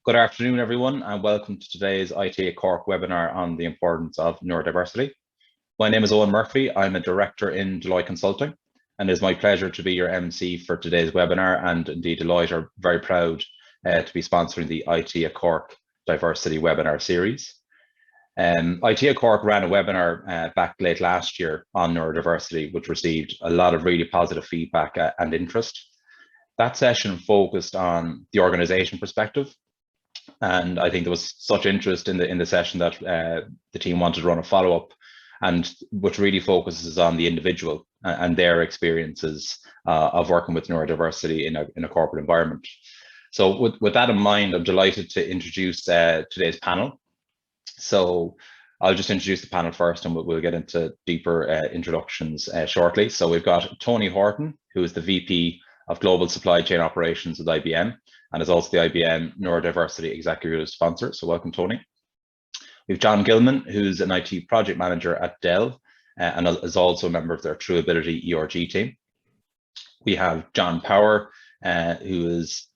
Good afternoon, everyone, and welcome to today's IT at Cork webinar on the importance of neurodiversity. My name is Owen Murphy. I'm a director in Deloitte Consulting, and it is my pleasure to be your MC for today's webinar. And indeed, Deloitte are very proud to be sponsoring the IT at Cork Diversity webinar series. IT at Cork ran a webinar back late last year on neurodiversity, which received a lot of really positive feedback and interest. That session focused on the organization perspective. And I think there was such interest in the session that the team wanted to run a follow-up, and which really focuses on the individual and their experiences of working with neurodiversity in a corporate environment. So with that in mind, I'm delighted to introduce today's panel. So I'll just introduce the panel first, and we'll get into deeper introductions shortly. So we've got Tony Horton, who is the VP of Global Supply Chain Operations with IBM, and is also the IBM Neurodiversity Executive Sponsor. So welcome, Tony. We have John Gilman, who's an IT project manager at Dell, and is also a member of their True Ability ERG team. We have John Power, who is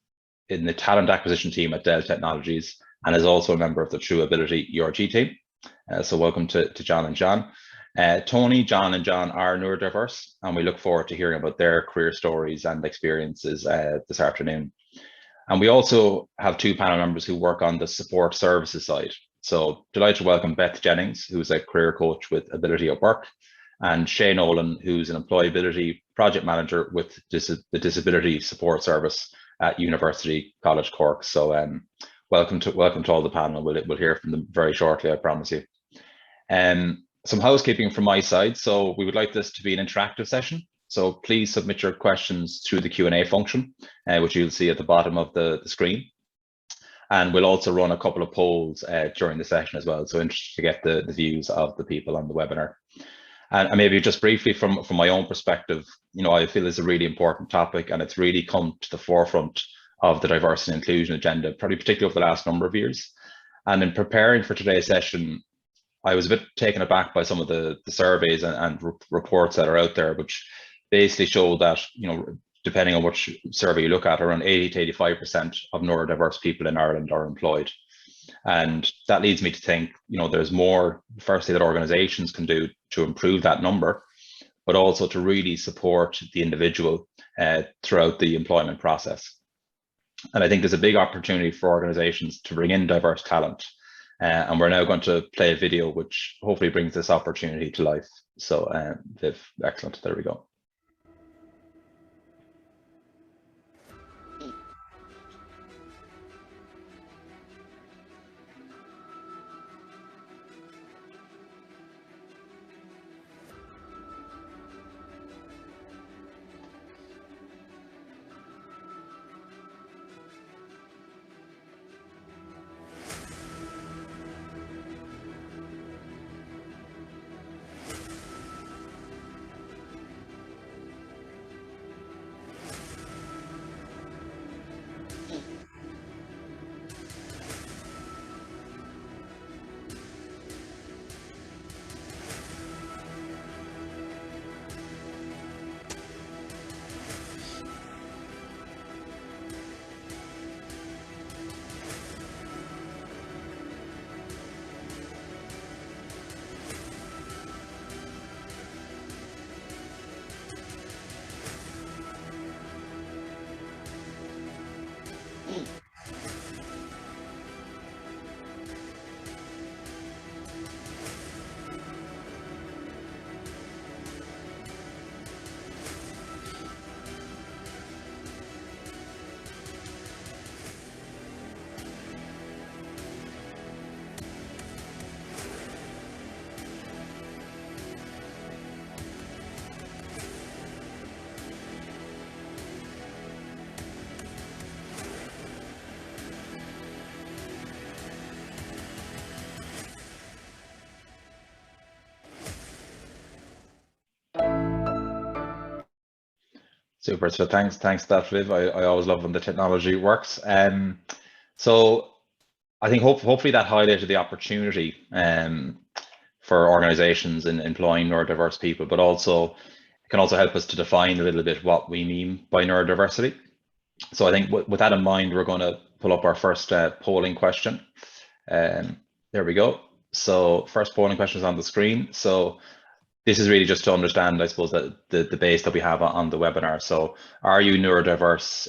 in the talent acquisition team at Dell Technologies, and is also a member of the True Ability ERG team. So welcome to John and John. Tony, John, and John are neurodiverse, and we look forward to hearing about their career stories and experiences this afternoon. And we also have two panel members who work on the support services side. So delighted to welcome Beth Jennings, who's a career coach with Ability at Work, and Shay Nolan, who's an employability project manager with the Disability Support Service at University College Cork. So welcome to all the panel. We'll hear from them very shortly, I promise you. Some housekeeping from my side. So we would like this to be an interactive session. So please submit your questions through the Q&A function, which you'll see at the bottom of the screen. And we'll also run a couple of polls during the session as well. So interested to get the views of the people on the webinar. And maybe just briefly from my own perspective, I feel it's a really important topic, and it's really come to the forefront of the diversity and inclusion agenda, probably particularly over the last number of years. And in preparing for today's session, I was a bit taken aback by some of the surveys and reports that are out there, which basically show that, depending on which survey you look at, around 80 to 85% of neurodiverse people in Ireland are employed. And that leads me to think, there's more, firstly, that organizations can do to improve that number, but also to really support the individual throughout the employment process. And I think there's a big opportunity for organizations to bring in diverse talent. And we're now going to play a video which hopefully brings this opportunity to life. So Viv, excellent, there we go. Super. So thanks for that, Viv. I always love when the technology works. So I think hopefully that highlighted the opportunity for organizations in employing neurodiverse people, but also it can also help us to define a little bit what we mean by neurodiversity. So I think with that in mind, we're going to pull up our first polling question. There we go. So first polling question is on the screen. So this is really just to understand, I suppose, that the base that we have on the webinar. So are you neurodiverse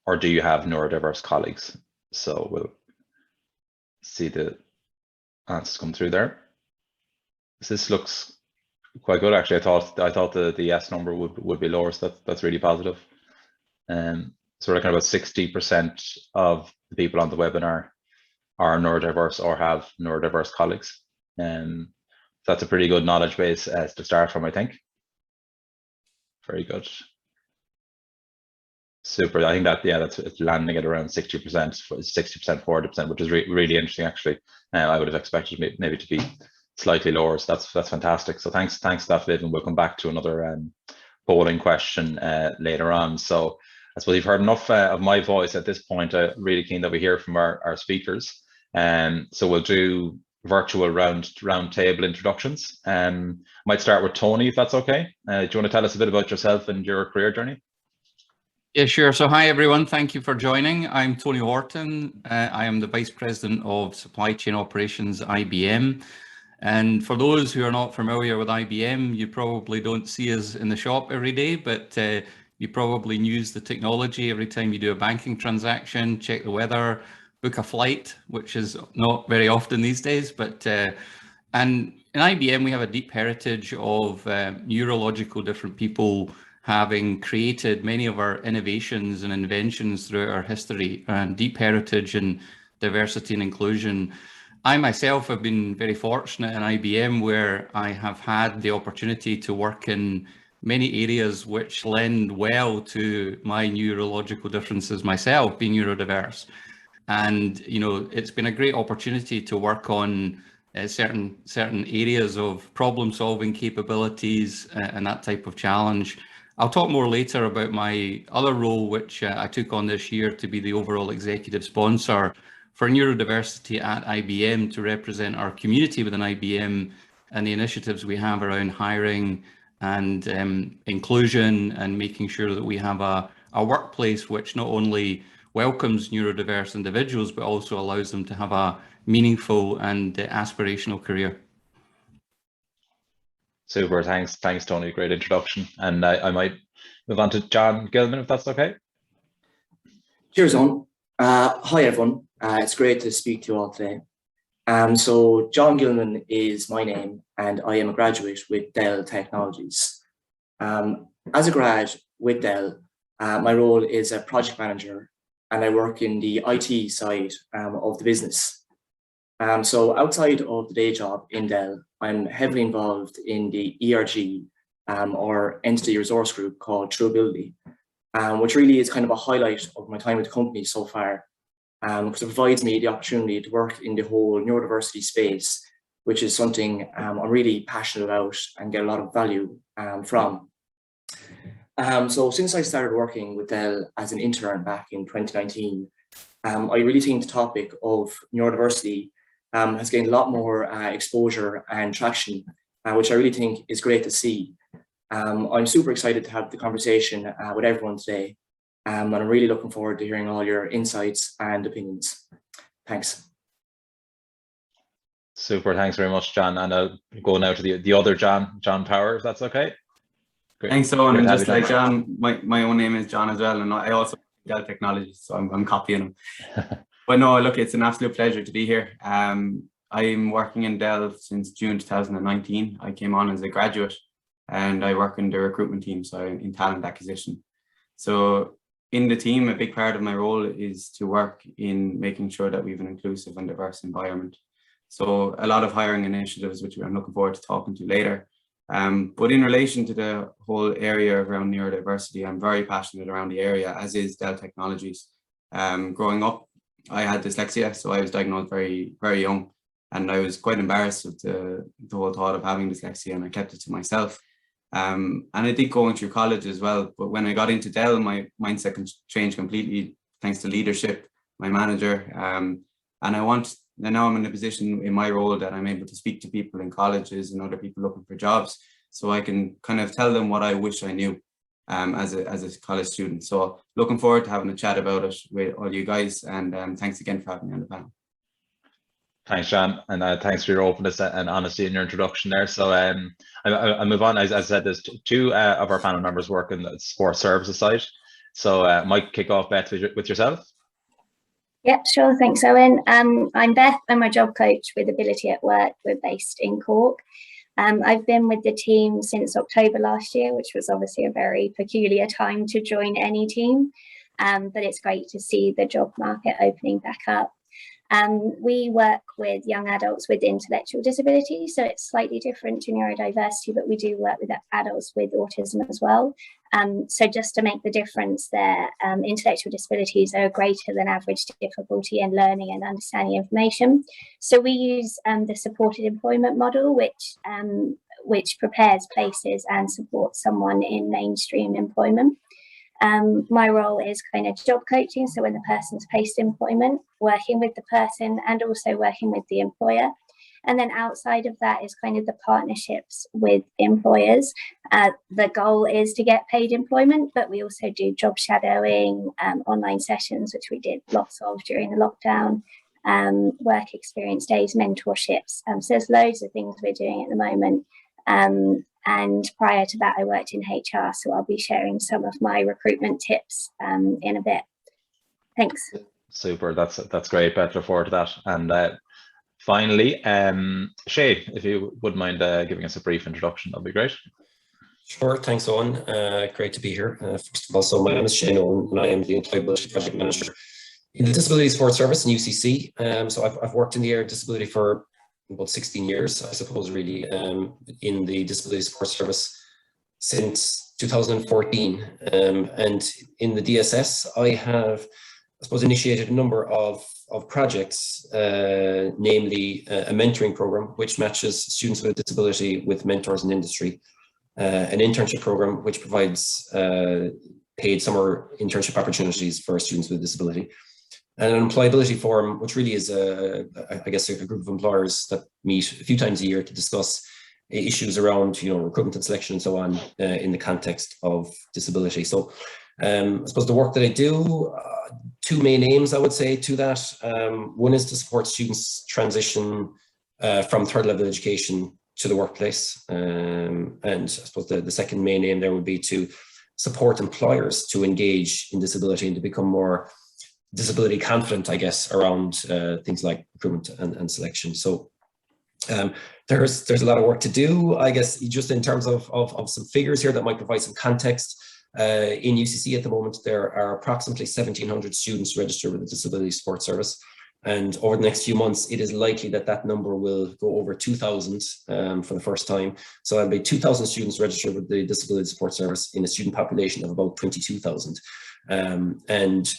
or do you have neurodiverse colleagues? So we'll see the answers come through there. This looks quite good, actually. I thought the yes number would be lower, so that's really positive. So we're looking at about 60% of the people on the webinar are neurodiverse or have neurodiverse colleagues. That's a pretty good knowledge base to start from, I think. Very good. Super. I think that, yeah, it's landing at around 60%, 60%, 40%, which is really interesting, actually. I would have expected maybe to be slightly lower, so that's fantastic. So thanks to that, Viv, and we'll come back to another polling question later on. So I suppose you've heard enough of my voice at this point. Really keen that we hear from our speakers. So we'll do virtual round table introductions. Might start with Tony, if that's okay. Do you want to tell us a bit about yourself and your career journey? Yeah, sure. So hi, everyone. Thank you for joining. I'm Tony Horton. I am the Vice President of Supply Chain Operations, IBM. And for those who are not familiar with IBM, you probably don't see us in the shop every day, but you probably use the technology every time you do a banking transaction, check the weather, book a flight, which is not very often these days. But and in IBM, we have a deep heritage of neurological different people having created many of our innovations and inventions throughout our history, and deep heritage in diversity and inclusion. I myself have been very fortunate in IBM, where I have had the opportunity to work in many areas which lend well to my neurological differences myself, being neurodiverse. And, you know, it's been a great opportunity to work on certain areas of problem solving capabilities and that type of challenge. I'll talk more later about my other role, which I took on this year to be the overall executive sponsor for neurodiversity at IBM, to represent our community within IBM and the initiatives we have around hiring and inclusion, and making sure that we have a workplace which not only welcomes neurodiverse individuals, but also allows them to have a meaningful and aspirational career. Super, thanks Tony, great introduction. And I might move on to John Gilman, if that's okay. Cheers on. Hi everyone, it's great to speak to you all today. So John Gilman is my name, and I am a graduate with Dell Technologies. As a grad with Dell, my role is a project manager, and I work in the IT side of the business. So outside of the day job in Dell, I'm heavily involved in the ERG, or entity resource group called TrueAbility, which really is kind of a highlight of my time with the company so far, because it provides me the opportunity to work in the whole neurodiversity space, which is something I'm really passionate about and get a lot of value from. So since I started working with Dell as an intern back in 2019, I really think the topic of neurodiversity has gained a lot more exposure and traction, which I really think is great to see. I'm super excited to have the conversation with everyone today, and I'm really looking forward to hearing all your insights and opinions. Thanks. Super, thanks very much, John. And I'll go now to the other John Power, if that's okay. Great. Thanks, Owen. And just like John, my own name is John as well, and I also Dell Technologies, so I'm copying him. But no, look, it's an absolute pleasure to be here. I'm working in Dell since June 2019. I came on as a graduate, and I work in the recruitment team, so in talent acquisition. So in the team, a big part of my role is to work in making sure that we have an inclusive and diverse environment. So a lot of hiring initiatives, which I'm looking forward to talking to later. But in relation to the whole area around neurodiversity, I'm very passionate around the area, as is Dell Technologies. Growing up, I had dyslexia, so I was diagnosed very, very young, and I was quite embarrassed with the whole thought of having dyslexia, and I kept it to myself. And I did going through college as well, but when I got into Dell, my mindset changed completely thanks to leadership, my manager, and now I'm in a position in my role that I'm able to speak to people in colleges and other people looking for jobs, so I can kind of tell them what I wish I knew. as a college student. So looking forward to having a chat about it with all you guys, and thanks again for having me on the panel. Thanks, John, and thanks for your openness and honesty in your introduction there. So I move on. As I said, there's two of our panel members work in the support services side. So Mike, kick off, Beth, with yourself. Yep, sure. Thanks, Owen. I'm Beth. I'm a job coach with Ability at Work. We're based in Cork. I've been with the team since October last year, which was obviously a very peculiar time to join any team. But it's great to see the job market opening back up. We work with young adults with intellectual disabilities, so it's slightly different to neurodiversity, but we do work with adults with autism as well. So just to make the difference there, intellectual disabilities are greater than average difficulty in learning and understanding information. So we use the supported employment model, which prepares places and supports someone in mainstream employment. My role is kind of job coaching, so when the person's placed employment, working with the person and also working with the employer. And then outside of that is kind of the partnerships with employers. The goal is to get paid employment, but we also do job shadowing, online sessions, which we did lots of during the lockdown, work experience days, mentorships. So there's loads of things we're doing at the moment. And prior to that, I worked in HR, so I'll be sharing some of my recruitment tips in a bit. Thanks. Super, that's great, Beth. Look forward to that. And finally, Shay, if you wouldn't mind giving us a brief introduction, that'd be great. Sure, thanks, Owen. Great to be here. First of all, so my name is Shay, and I am the Employability Project Manager in the Disability Support Service in UCC. So I've worked in the area of disability for about 16 years, I suppose, really, in the Disability Support Service since 2014. And in the DSS, I have, I suppose, initiated a number of projects, namely a mentoring program, which matches students with a disability with mentors in industry, an internship program, which provides paid summer internship opportunities for students with disability, and an employability forum, which really is I guess a group of employers that meet a few times a year to discuss issues around, recruitment and selection and so on in the context of disability. So I suppose the work that I do, two main aims, I would say, to that. One is to support students transition from third level education to the workplace. And I suppose the second main aim there would be to support employers to engage in disability and to become more disability confident, I guess, around things like recruitment and selection. So there's a lot of work to do, I guess, just in terms of some figures here that might provide some context. In UCC at the moment, there are approximately 1,700 students registered with the Disability Support Service. And over the next few months, it is likely that that number will go over 2,000 for the first time. So there'll be 2,000 students registered with the Disability Support Service in a student population of about 22,000. And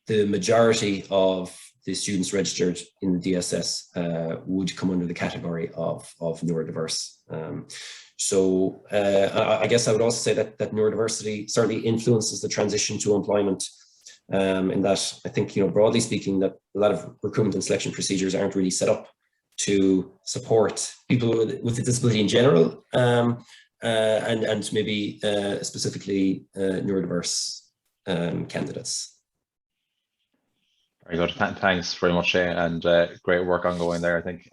the majority of the students registered in the DSS would come under the category of neurodiverse. So I guess I would also say that neurodiversity certainly influences the transition to employment, in that I think, broadly speaking, that a lot of recruitment and selection procedures aren't really set up to support people with a disability in general, and maybe specifically neurodiverse candidates. Very good. Thanks very much, Shay, and great work ongoing there, I think.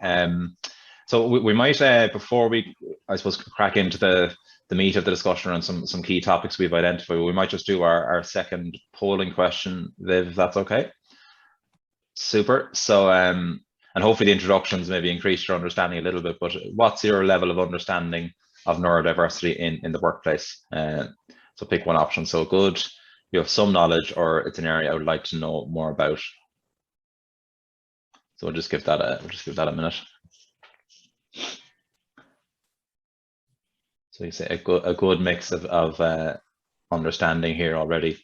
So we might, before we, I suppose, crack into the meat of the discussion around some key topics we've identified, we might just do our second polling question, Viv, if that's okay. Super. So, and hopefully the introductions maybe increase your understanding a little bit, but what's your level of understanding of neurodiversity in the workplace? So pick one option. So good, you have some knowledge, or it's an area I would like to know more about. So we'll just give that a minute. So you say a good mix of understanding here already,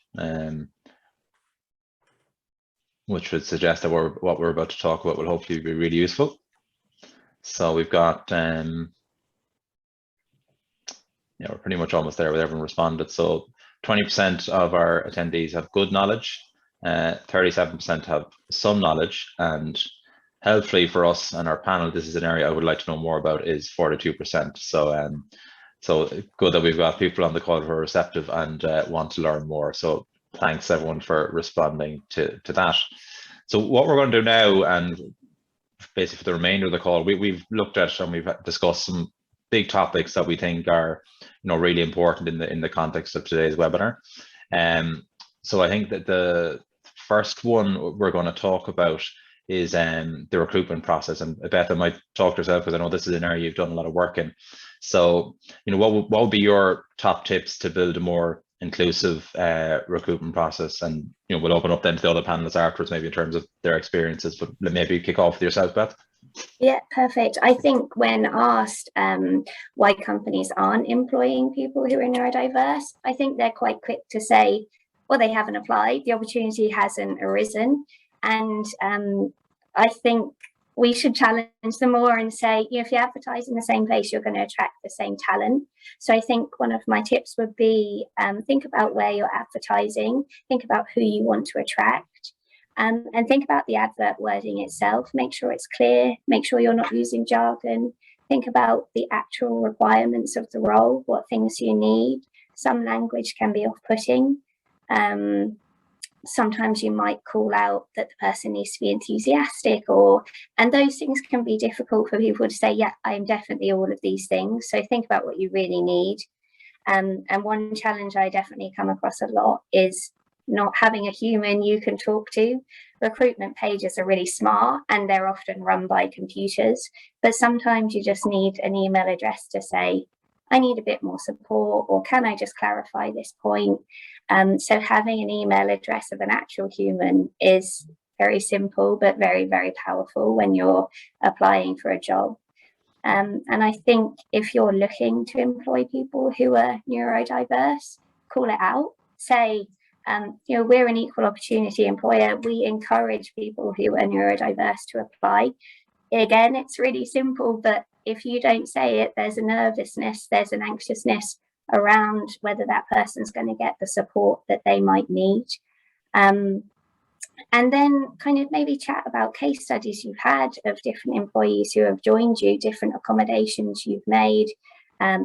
which would suggest that what we're about to talk about will hopefully be really useful. So we've got, yeah, we're pretty much almost there with everyone responded. So 20% of our attendees have good knowledge, 37% have some knowledge, and helpfully for us and our panel, this is an area I would like to know more about, is 42%. So So good that we've got people on the call who are receptive and want to learn more. So thanks everyone for responding to that. So what we're going to do now, and basically for the remainder of the call, we've looked at and we've discussed some big topics that we think are, really important in the context of today's webinar. So I think that the first one we're going to talk about is the recruitment process. And Beth, I might talk to yourself because I know this is an area you've done a lot of work in. So, what would be your top tips to build a more inclusive recruitment process? And we'll open up then to the other panelists afterwards, maybe in terms of their experiences. But maybe kick off with yourself, Beth. Yeah, perfect. I think when asked why companies aren't employing people who are neurodiverse, I think they're quite quick to say, well, they haven't applied, the opportunity hasn't arisen. And I think we should challenge them more and say, if you advertise in the same place, you're going to attract the same talent. So I think one of my tips would be think about where you're advertising, think about who you want to attract, and think about the advert wording itself. Make sure it's clear, make sure you're not using jargon, think about the actual requirements of the role, what things you need. Some language can be off-putting. Sometimes you might call out that the person needs to be enthusiastic, and those things can be difficult for people to say, yeah, I am definitely all of these things. So think about what you really need. And one challenge I definitely come across a lot is not having a human you can talk to. Recruitment pages are really smart and they're often run by computers, but sometimes you just need an email address to say, I need a bit more support, or can I just clarify this point? So having an email address of an actual human is very simple, but very, very powerful when you're applying for a job. And I think if you're looking to employ people who are neurodiverse, call it out. Say, we're an equal opportunity employer. We encourage people who are neurodiverse to apply. Again, it's really simple, but if you don't say it, there's a nervousness, there's an anxiousness around whether that person's going to get the support that they might need. And then kind of maybe chat about case studies you've had of different employees who have joined you, different accommodations you've made,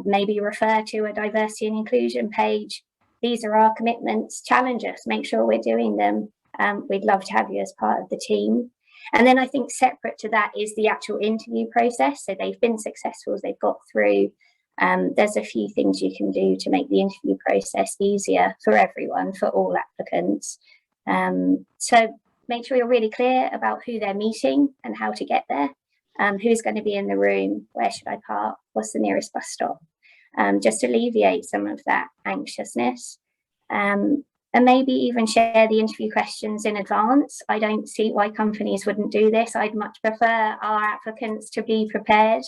maybe refer to a diversity and inclusion page. These are our commitments, challenge us, make sure we're doing them. We'd love to have you as part of the team. And then I think separate to that is the actual interview process. So they've been successful, they've got through. There's a few things you can do to make the interview process easier for everyone, for all applicants. So make sure you're really clear about who they're meeting and how to get there. Who's going to be in the room? Where should I park? What's the nearest bus stop? Just alleviate some of that anxiousness. And maybe even share the interview questions in advance. I don't see why companies wouldn't do this. I'd much prefer our applicants to be prepared,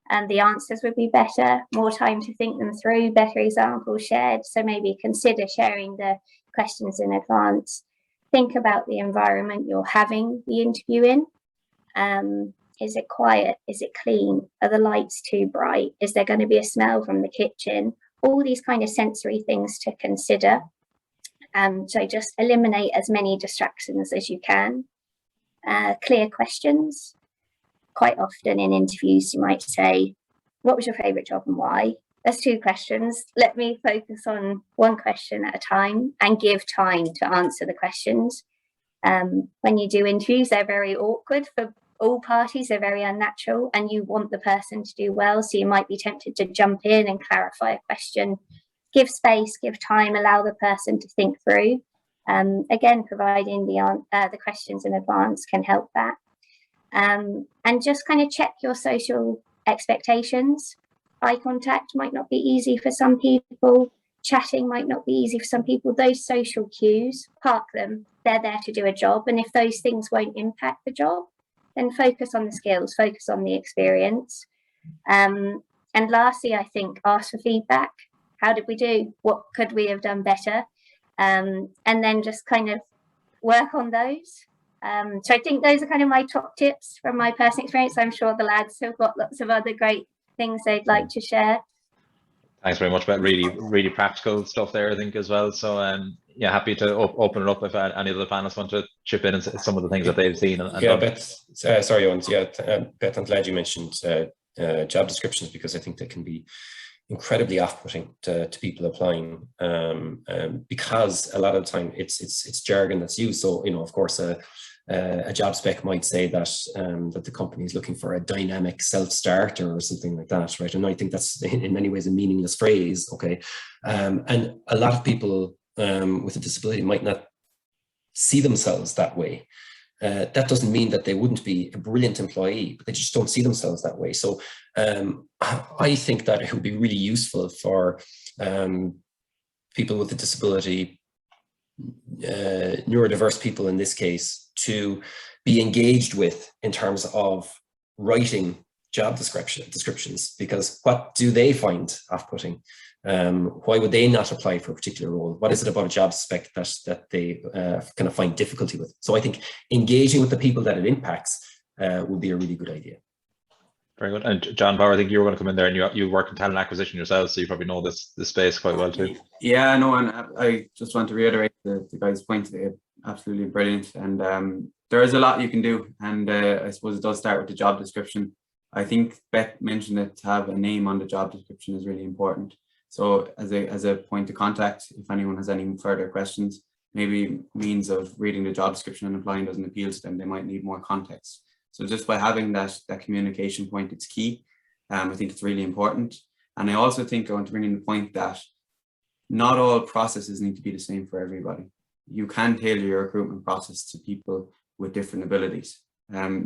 and the answers would be better, more time to think them through, better examples shared. So maybe consider sharing the questions in advance. Think about the environment you're having the interview in. Is it quiet? Is it clean? Are the lights too bright? Is there going to be a smell from the kitchen? All these kind of sensory things to consider. So just eliminate as many distractions as you can. Clear questions. Quite often in interviews, you might say, what was your favourite job and why? There's two questions. Let me focus on one question at a time and give time to answer the questions. When you do interviews, they're very awkward for all parties. They're very unnatural, and you want the person to do well. So you might be tempted to jump in and clarify a question. Give space, give time, allow the person to think through. Again, providing the questions in advance can help that. And just kind of check your social expectations. Eye contact might not be easy for some people. Chatting might not be easy for some people. Those social cues, park them. They're there to do a job. And if those things won't impact the job, then focus on the skills, focus on the experience. And lastly, I think ask for feedback. How did we do? What could we have done better? And then just kind of work on those. So I think those are kind of my top tips from my personal experience. I'm sure the lads have got lots of other great things they'd like to share. Thanks very much, Beth. Really practical stuff there, I think, as well. So yeah, happy to open it up if any of the panelists want to chip in and some of the things that they've seen. And yeah, Beth, sorry, Owens. Yeah, Beth, I'm glad you mentioned job descriptions, because I think they can be incredibly off-putting to people applying, because a lot of the time it's jargon that's used. So, you know, of course, a job spec might say that that the company is looking for a dynamic self-starter or something like that, right? And I think that's in many ways a meaningless phrase, okay? And a lot of people with a disability might not see themselves that way. That doesn't mean that they wouldn't be a brilliant employee, but they just don't see themselves that way. So I think that it would be really useful for people with a disability, neurodiverse people in this case, to be engaged with in terms of writing job descriptions, because what do they find off-putting? Why would they not apply for a particular role? What is it about a job spec that they kind of find difficulty with? So I think engaging with the people that it impacts would be a really good idea. Very good. And John Power, I think you were going to come in there, and you work in talent acquisition yourself, so you probably know this space quite well too. Yeah, no, and I just want to reiterate the guy's point. They're absolutely brilliant, and there is a lot you can do, and I suppose it does start with the job description. I think Beth mentioned that to have a name on the job description is really important. So as a point of contact, if anyone has any further questions, maybe means of reading the job description and applying doesn't appeal to them, they might need more context. So just by having that communication point, it's key. I think it's really important. And I also think I want to bring in the point that not all processes need to be the same for everybody. You can tailor your recruitment process to people with different abilities.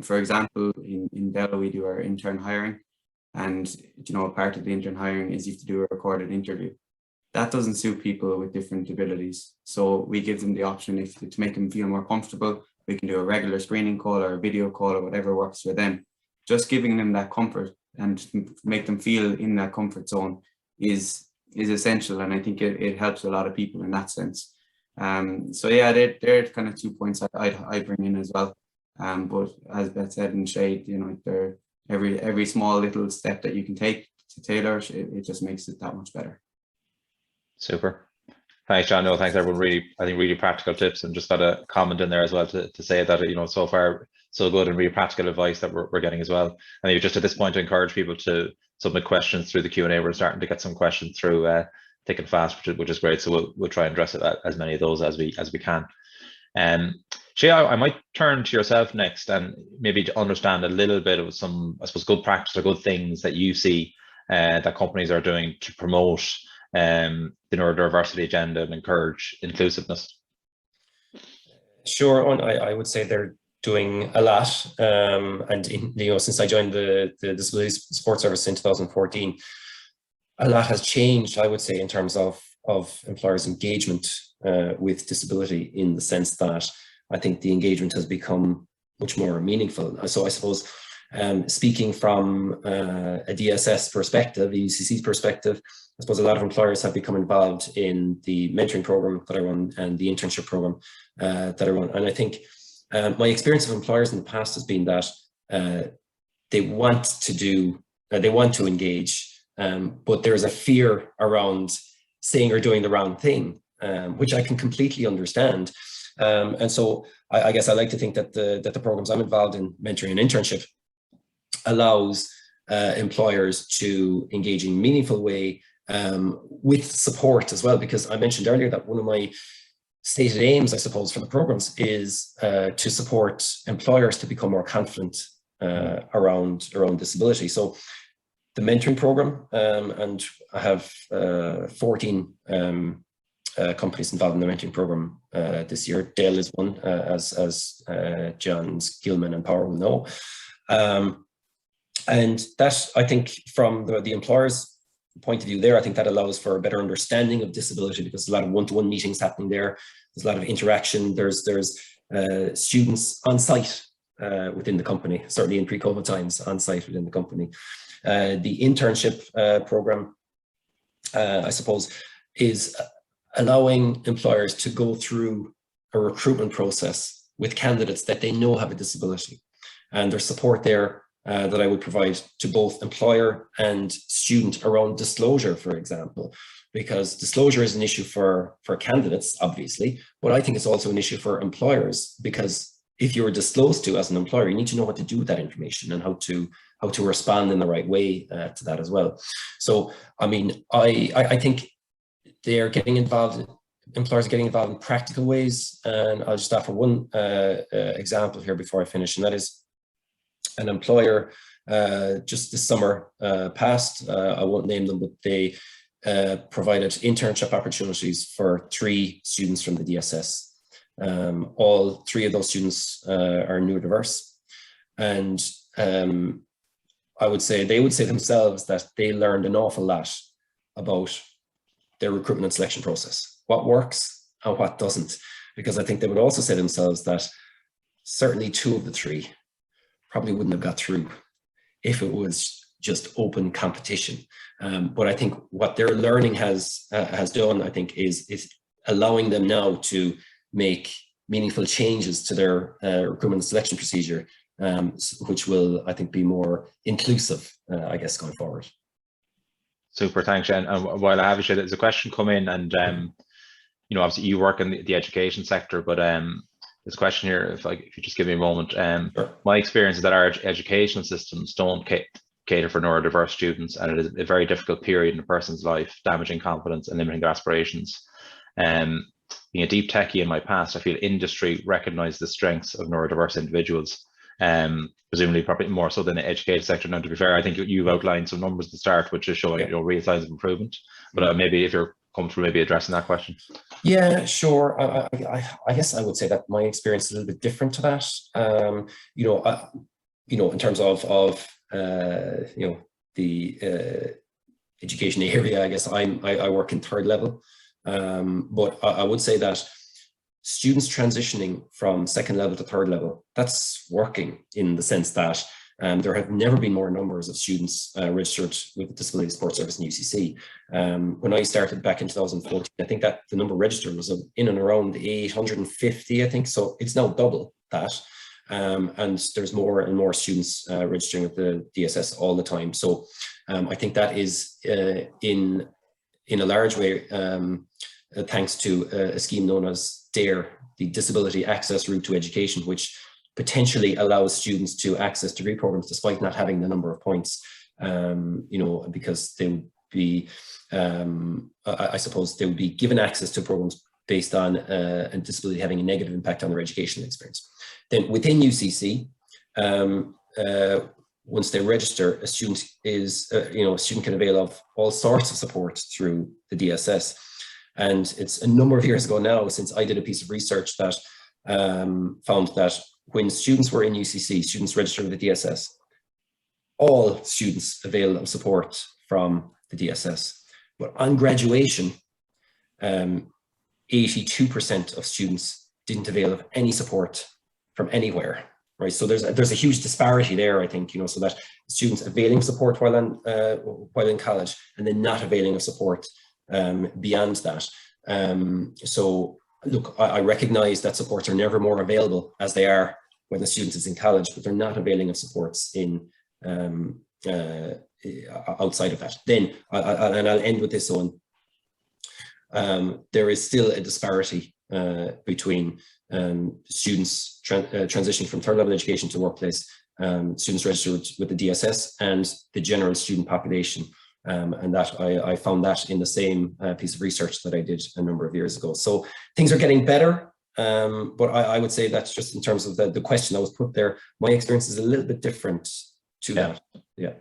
For example, in Dell, we do our intern hiring. And, you know, part of the intern hiring is you have to do a recorded interview. That doesn't suit people with different abilities. So we give them the option, if to make them feel more comfortable, we can do a regular screening call or a video call or whatever works for them. Just giving them that comfort and make them feel in that comfort zone is essential. And I think it helps a lot of people in that sense. So yeah, they're kind of 2 points I bring in as well. But as Beth said in Shay, you know, they're every small little step that you can take to tailor, it just makes it that much better. Super. Thanks, John. No, thanks everyone. I think really practical tips, and just got a comment in there as well to say that, you know, so far so good, and really practical advice that we're getting as well. And just at this point to encourage people to submit questions through the Q&A. We're starting to get some questions through thick and fast, which is great. So we'll try and address it, as many of those as we can. Shay, I might turn to yourself next, and maybe to understand a little bit of some, I suppose, good practice or good things that you see that companies are doing to promote the neurodiversity agenda and encourage inclusiveness. Sure, I would say they're doing a lot, and you know, since I joined the Disability Support Service in 2014, a lot has changed, I would say, in terms of employers' engagement with disability, in the sense that I think the engagement has become much more meaningful. So I suppose, speaking from a DSS perspective, a UCC perspective, I suppose a lot of employers have become involved in the mentoring program that I run and the internship program that I run. And I think my experience of employers in the past has been that they want to engage, but there's a fear around saying or doing the wrong thing, which I can completely understand. And so I guess I like to think that the programs I'm involved in, mentoring and internship, allows employers to engage in a meaningful way with support as well, because I mentioned earlier that one of my stated aims, I suppose, for the programs is to support employers to become more confident around disability. So the mentoring program, and I have 14 companies involved in the mentoring program this year. Dell is one, as John's, Gilman and Power will know. And that, I think, from the employer's point of view there, I think that allows for a better understanding of disability, because there's a lot of one-to-one meetings happening there. There's a lot of interaction. There's students on site within the company, certainly in pre-COVID times, on site within the company. The internship program, I suppose, is allowing employers to go through a recruitment process with candidates that they know have a disability, and there's support there that I would provide to both employer and student around disclosure, for example, because disclosure is an issue for candidates, obviously, but I think it's also an issue for employers, because if you're disclosed to as an employer, you need to know what to do with that information and how to how to respond in the right way to that as well. So, I mean, I think they're getting involved, employers are getting involved in practical ways. And I'll just offer one example here before I finish, and that is an employer just this summer past, I won't name them, but they provided internship opportunities for 3 students from the DSS. All 3 of those students are neurodiverse, and I would say they would say themselves that they learned an awful lot about their recruitment and selection process, what works and what doesn't, because I think they would also say themselves that certainly 2 of the 3 probably wouldn't have got through if it was just open competition. But I think what their learning has done, I think, is allowing them now to make meaningful changes to their recruitment and selection procedure, which will, I think, be more inclusive, I guess, going forward. Super, thanks, Shane. And while I have you, Shay, there's a question come in, and you know, obviously you work in the education sector, but there's a question here. If you just give me a moment, Sure. My experience is that our educational systems don't cater for neurodiverse students, and it is a very difficult period in a person's life, damaging confidence and limiting their aspirations. Being a deep techie in my past, I feel industry recognizes the strengths of neurodiverse individuals. Presumably probably more so than the educated sector. Now, to be fair, I think you've outlined some numbers at the start which is showing, you know, real signs of improvement, but maybe if you're comfortable maybe addressing that question. Yeah, sure. I guess I would say that my experience is a little bit different to that. You know, in terms of you know, the education area, I guess I work in 3rd level, but I would say that students transitioning from 2nd level to 3rd level, that's working in the sense that there have never been more numbers of students registered with the Disability Support Service in UCC. When I started back in 2014, I think that the number registered was in and around 850, I think. So it's now double that. And there's more and more students registering with the DSS all the time. So I think that is in a large way thanks to a scheme known as DARE, the Disability Access Route to Education, which potentially allows students to access degree programs despite not having the number of points, you know, because they would be, I suppose they would be given access to programs based on a disability having a negative impact on their educational experience. Then within UCC, once they register, a student is, you know, a student can avail of all sorts of support through the DSS. And it's a number of years ago now since I did a piece of research that found that when students were in UCC, students registered with the DSS, all students avail of support from the DSS. But on graduation, 82% of students didn't avail of any support from anywhere, right? So there's a huge disparity there, I think, you know, so that students availing support while in college and then not availing of support beyond that. So look, I recognize that supports are never more available as they are when the student is in college, but they're not availing of supports in outside of that. Then, and I'll end with this one. There is still a disparity between students transitioning from 3rd level education to workplace, students registered with the DSS and the general student population. And that I found that in the same piece of research that I did a number of years ago. So things are getting better, but I would say that's just in terms of the question that was put there. My experience is a little bit different to that. Yeah.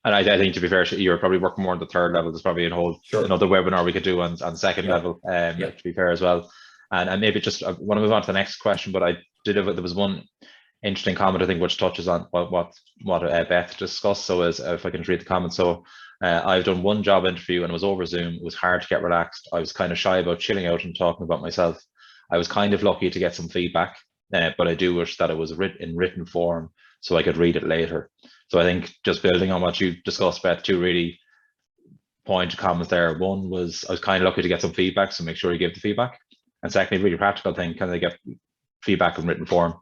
And I think, to be fair, you're probably working more on the 3rd level. There's probably a whole another webinar we could do on 2nd level, to be fair as well. And maybe just I want to move on to the next question, but there was one interesting comment I think which touches on what Beth discussed. So if I can read the comment. So I've done one job interview and it was over Zoom. It was hard to get relaxed. I was kind of shy about chilling out and talking about myself. I was kind of lucky to get some feedback, but I do wish that it was in written form so I could read it later. So I think just building on what you discussed, Beth, 2 really pointed comments there. One was I was kind of lucky to get some feedback, so make sure you give the feedback. And secondly, really practical thing, can they get feedback in written form,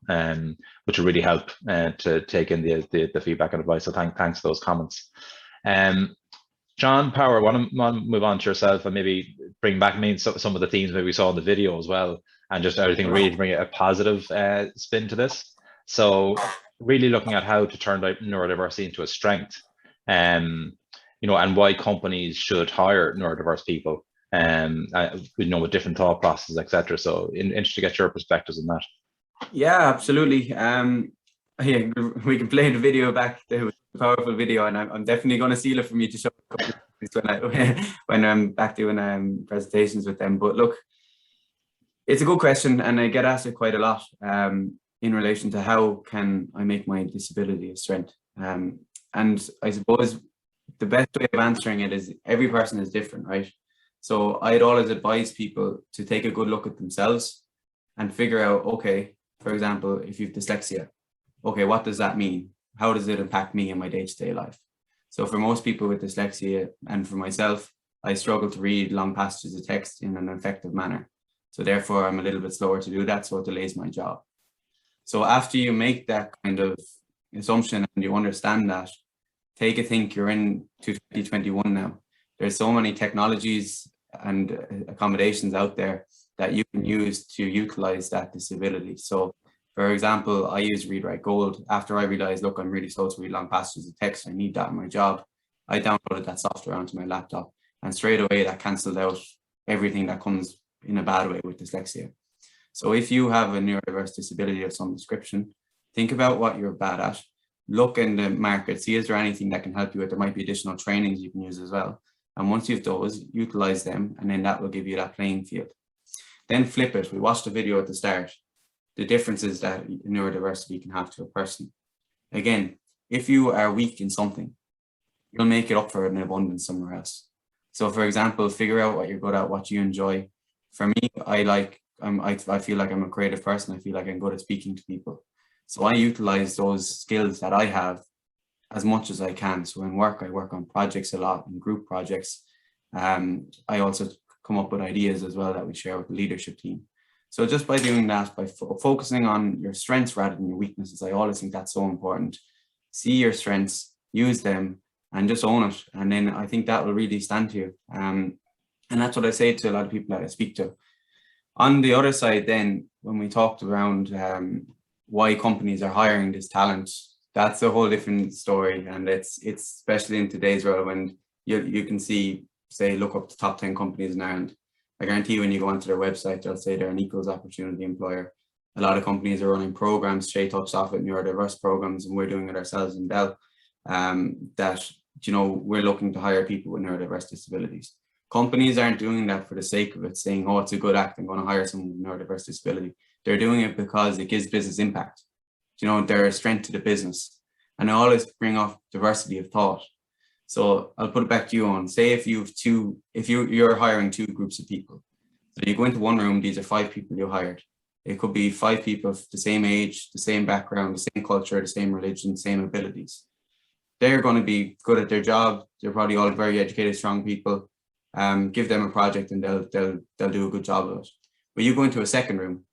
which will really help to take in the feedback and advice. So thanks for those comments. John Power, I want to move on to yourself and maybe bring back some of the themes maybe we saw in the video as well, and just everything really to bring a positive spin to this. So really looking at how to turn neurodiversity into a strength, you know, and why companies should hire neurodiverse people, you know, with different thought processes, etc. So interested to get your perspectives on that. Yeah, absolutely. Yeah, we can play the video back. It was a powerful video, and I'm definitely going to steal it from you to show a couple of things when I'm back doing presentations with them. But look, it's a good question, and I get asked it quite a lot in relation to how can I make my disability a strength. And I suppose the best way of answering it is every person is different, right? So I'd always advise people to take a good look at themselves and figure out, okay, for example, if you've dyslexia, okay, what does that mean? How does it impact me in my day-to-day life? So for most people with dyslexia, and for myself, I struggle to read long passages of text in an effective manner. So therefore, I'm a little bit slower to do that, so it delays my job. So after you make that kind of assumption and you understand that, take a think, you're in 2021 now. There's so many technologies and accommodations out there that you can use to utilize that disability. So for example, I use Read Write Gold. After I realized, look, I'm really slow to read long passages of text, I need that in my job, I downloaded that software onto my laptop, and straight away that cancelled out everything that comes in a bad way with dyslexia. So if you have a neurodiverse disability of some description, think about what you're bad at, look in the market, see is there anything that can help you with. There might be additional trainings you can use as well. And once you've those, utilize them, and then that will give you that playing field. Then flip it. We watched the video at the start. The differences that neurodiversity can have to a person. Again, if you are weak in something, you'll make it up for it in abundance somewhere else. So for example, figure out what you're good at, what you enjoy. For me, I feel like I'm a creative person. I feel like I'm good at speaking to people. So I utilize those skills that I have as much as I can. So in work, I work on projects a lot, in group projects. I also come up with ideas as well that we share with the leadership team. So just by doing that, by focusing on your strengths rather than your weaknesses, I always think that's so important. See your strengths, use them, and just own it. And then I think that will really stand to you. And that's what I say to a lot of people that I speak to. On the other side, then, when we talked around why companies are hiring this talent, that's a whole different story. And it's especially in today's world when you can see, say, look up the top 10 companies in Ireland. I guarantee you when you go onto their website, they'll say they're an equals opportunity employer. A lot of companies are running programs. Shay touched off with neurodiverse programs, and we're doing it ourselves in Dell, that, you know, we're looking to hire people with neurodiverse disabilities. Companies aren't doing that for the sake of it, saying, oh, it's a good act, I'm going to hire someone with neurodiverse disability. They're doing it because it gives business impact. You know, they're a strength to the business. And I always bring up diversity of thought. So I'll put it back to you on, say if you're hiring two groups of people. So you go into one room, these are 5 people you hired. It could be 5 people of the same age, the same background, the same culture, the same religion, same abilities. They're going to be good at their job. They're probably all very educated, strong people. Give them a project and they'll do a good job of it. But you go into a second room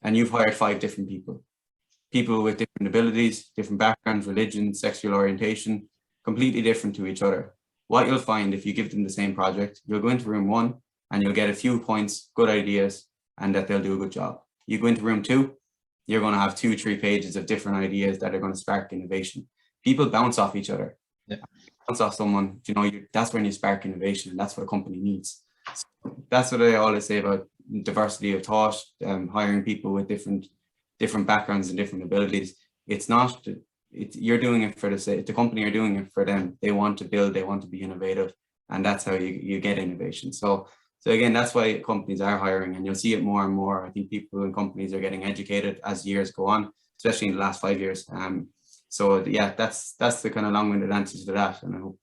and you've hired 5 different people with different abilities, different backgrounds, religion, sexual orientation, completely different to each other. What you'll find if you give them the same project, you'll go into room 1 and you'll get a few points, good ideas, and that they'll do a good job. You go into room 2, you're going to have 2-3 pages of different ideas that are going to spark innovation. People bounce off each other. Yeah. Bounce off someone, you know, that's when you spark innovation, and that's what a company needs. So that's what I always say about diversity of thought, hiring people with different backgrounds and different abilities. It's not, you're doing it for the company, you're doing it for them. They want to build, they want to be innovative, and that's how you get innovation. So again, that's why companies are hiring, and you'll see it more and more. I think people and companies are getting educated as years go on, especially in the last 5 years. So yeah, that's the kind of long-winded answer to that, and I hope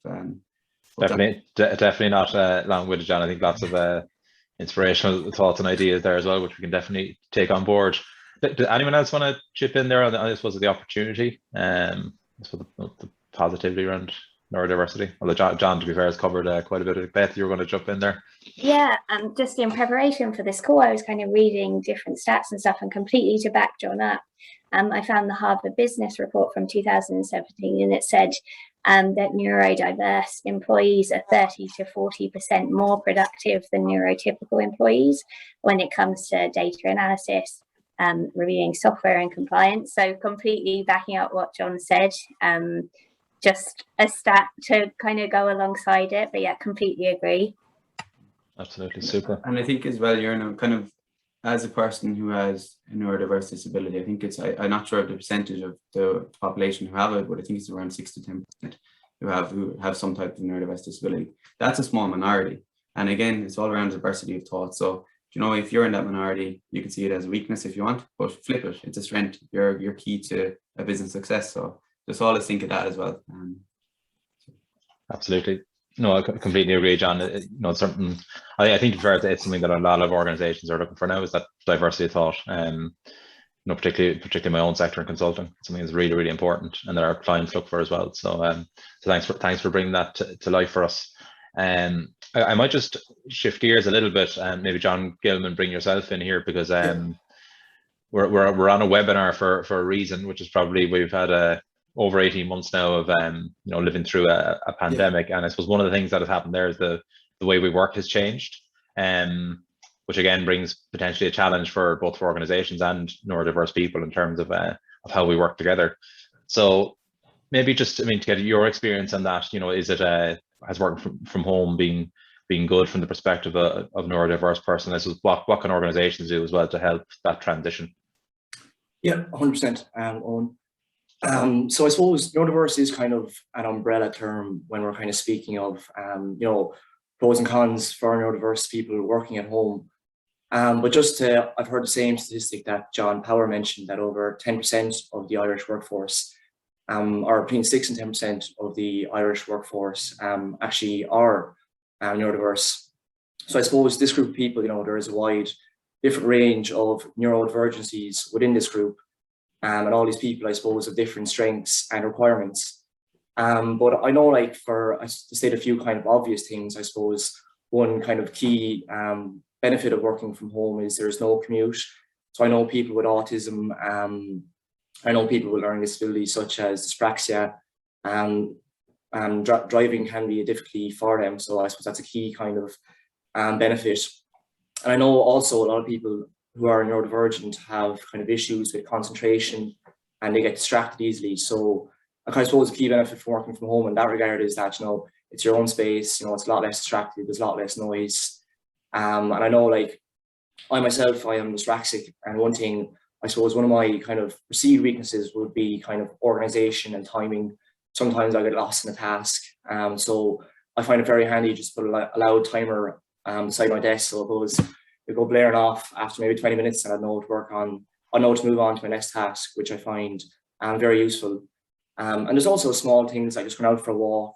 definitely not long-winded, John. I think lots of inspirational thoughts and ideas there as well, which we can definitely take on board. Did anyone else want to chip in there on I suppose the opportunity, the positivity around neurodiversity? Although John, to be fair, has covered quite a bit of it. Beth, you were going to jump in there. Yeah, just in preparation for this call, I was kind of reading different stats and stuff, and completely to back John up, I found the Harvard Business Report from 2017, and it said that neurodiverse employees are 30 to 40% more productive than neurotypical employees when it comes to data analysis, reviewing software and compliance. So completely backing up what John said, just a stat to kind of go alongside it, but yeah, completely agree. Absolutely, super. And I think as well, you're kind of, as a person who has a neurodiverse disability, I think I'm not sure of the percentage of the population who have it, but I think it's around 6 to 10% who have some type of neurodiverse disability. That's a small minority. And again, it's all around diversity of thought. So, you know, if you're in that minority, you can see it as a weakness if you want, but flip it, it's a strength. You're key to a business success. So just always think of that as well. Absolutely. No, I completely agree, John. You know, something I think it's something that a lot of organizations are looking for now, is that diversity of thought. You know, particularly my own sector in consulting, something that's really, really important, and that our clients look for as well. So, so thanks for bringing that to life for us. I might just shift gears a little bit, and maybe John Gilman, bring yourself in here, because we're on a webinar for a reason, which is probably we've had over 18 months now of you know, living through a pandemic, and I suppose one of the things that has happened there is the way we work has changed, which again brings potentially a challenge for both for organizations and neurodiverse people in terms of how we work together. So maybe just, I mean, to get your experience on that, you know, is it has working from home being good from the perspective of neurodiverse person? This is what can organizations do as well to help that transition? Yeah, 100%. So I suppose neurodiverse is kind of an umbrella term when we're kind of speaking of, you know, pros and cons for neurodiverse people working at home. But I've heard the same statistic that John Power mentioned, that over 10% of the Irish workforce, or between 6 and 10% of the Irish workforce actually are neurodiverse. So I suppose this group of people, you know, there is a wide, different range of neurodivergencies within this group. And all these people, I suppose, have different strengths and requirements. But I know, like, to state a few kind of obvious things, I suppose one kind of key benefit of working from home is there's no commute. So I know people with autism, I know people with learning disabilities such as dyspraxia, driving can be a difficulty for them. So I suppose that's a key kind of benefit. And I know also a lot of people who are neurodivergent have kind of issues with concentration, and they get distracted easily. So I suppose a key benefit from working from home in that regard is that, you know, it's your own space, you know, it's a lot less distracted, there's a lot less noise. And I know, like, I myself, I am dyspraxic, and one thing, I suppose one of my kind of perceived weaknesses would be kind of organization and timing. Sometimes I get lost in a task. So I find it very handy just put a loud timer beside my desk, so it go blaring off after maybe 20 minutes, and I know to move on to my next task, which I find very useful. And there's also small things like just going out for a walk,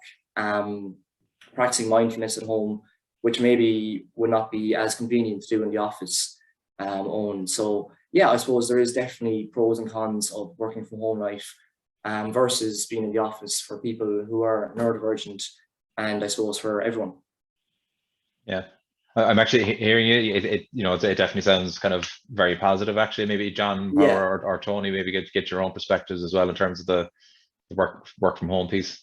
practicing mindfulness at home, which maybe would not be as convenient to do in the office. So yeah, I suppose there is definitely pros and cons of working from home life versus being in the office for people who are neurodivergent, and I suppose for everyone. Yeah, I'm actually hearing you. You know, it definitely sounds kind of very positive. Actually, maybe John Power or Tony, maybe get your own perspectives as well in terms of the work from home piece.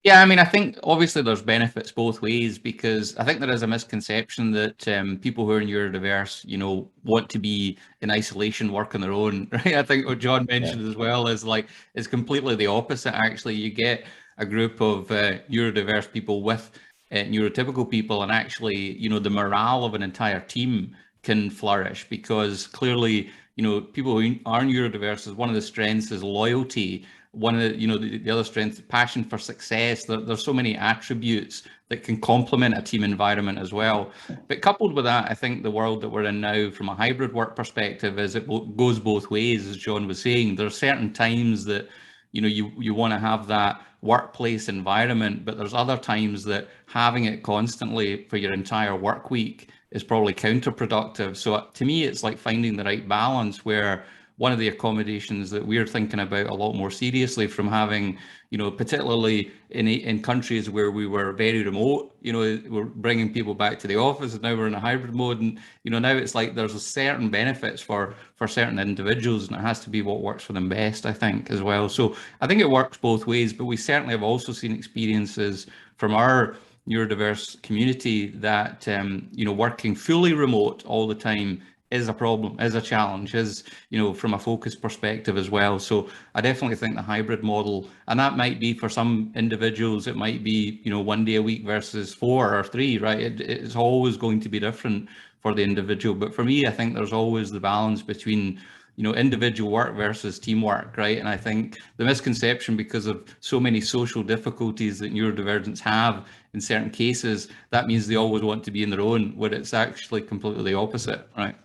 Yeah, I mean, I think obviously there's benefits both ways, because I think there is a misconception that people who are neurodiverse, you know, want to be in isolation, work on their own, right? I think what John mentioned as well is completely the opposite. Actually, you get a group of neurodiverse people with neurotypical people, and actually, you know, the morale of an entire team can flourish, because clearly, you know, people who are neurodiverse, one of the strengths is loyalty. One of the, you know, the other strength, passion for success. There's so many attributes that can complement a team environment as well. But coupled with that, I think the world that we're in now from a hybrid work perspective is it goes both ways, as John was saying. There are certain times that, you know, you want to have that workplace environment, but there's other times that having it constantly for your entire work week is probably counterproductive. So to me, it's like finding the right balance, where one of the accommodations that we're thinking about a lot more seriously from having, you know, particularly in countries where we were very remote, you know, we're bringing people back to the office, and now we're in a hybrid mode. And, you know, now it's like there's a certain benefits for certain individuals, and it has to be what works for them best, I think, as well. So I think it works both ways, but we certainly have also seen experiences from our neurodiverse community that, you know, working fully remote all the time is a problem, is a challenge, is, you know, from a focus perspective as well. So I definitely think the hybrid model, and that might be for some individuals, it might be, you know, 1 day a week versus 4 or 3, right? It's always going to be different for the individual. But for me, I think there's always the balance between, you know, individual work versus teamwork, right? And I think the misconception, because of so many social difficulties that neurodivergents have in certain cases, that means they always want to be in their own, where it's actually completely the opposite, right?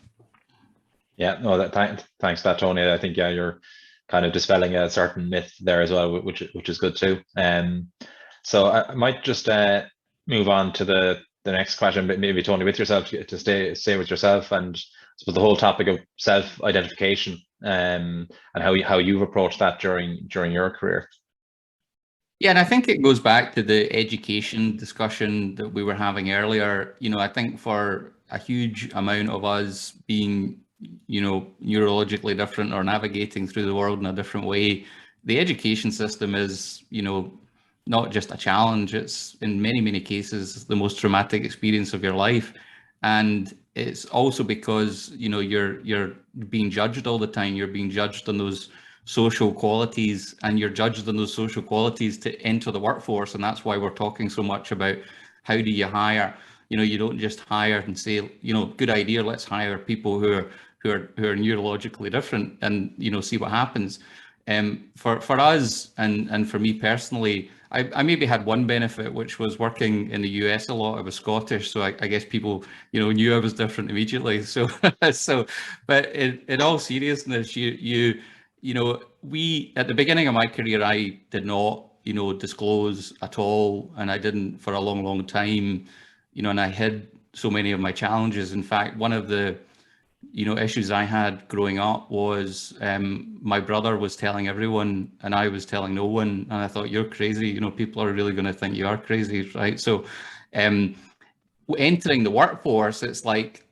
Yeah, no, thanks for that, Tony. I think, yeah, you're kind of dispelling a certain myth there as well, which is good too. So I might just move on to the next question, but maybe, Tony, with yourself, to stay with yourself, and so the whole topic of self-identification, and how you've approached that during your career. Yeah, and I think it goes back to the education discussion that we were having earlier. You know, I think for a huge amount of us being, you know, neurologically different or navigating through the world in a different way, the education system is, you know, not just a challenge, it's in many cases the most traumatic experience of your life. And it's also because, you know, you're being judged all the time. You're being judged on those social qualities, and you're judged on those social qualities to enter the workforce. And that's why we're talking so much about how do you hire. You know, you don't just hire and say, you know, good idea, let's hire people who are neurologically different, and, you know, see what happens. For us, and for me personally, I maybe had one benefit, which was working in the US a lot. I was Scottish, so I guess people, you know, knew I was different immediately. So but in all seriousness, you know, we, at the beginning of my career, I did not, you know, disclose at all, and I didn't for a long time, you know, and I hid so many of my challenges. In fact, one of the, you know, issues I had growing up was my brother was telling everyone and I was telling no one, and I thought, you're crazy, you know, people are really going to think you are crazy, right? So entering the workforce, it's like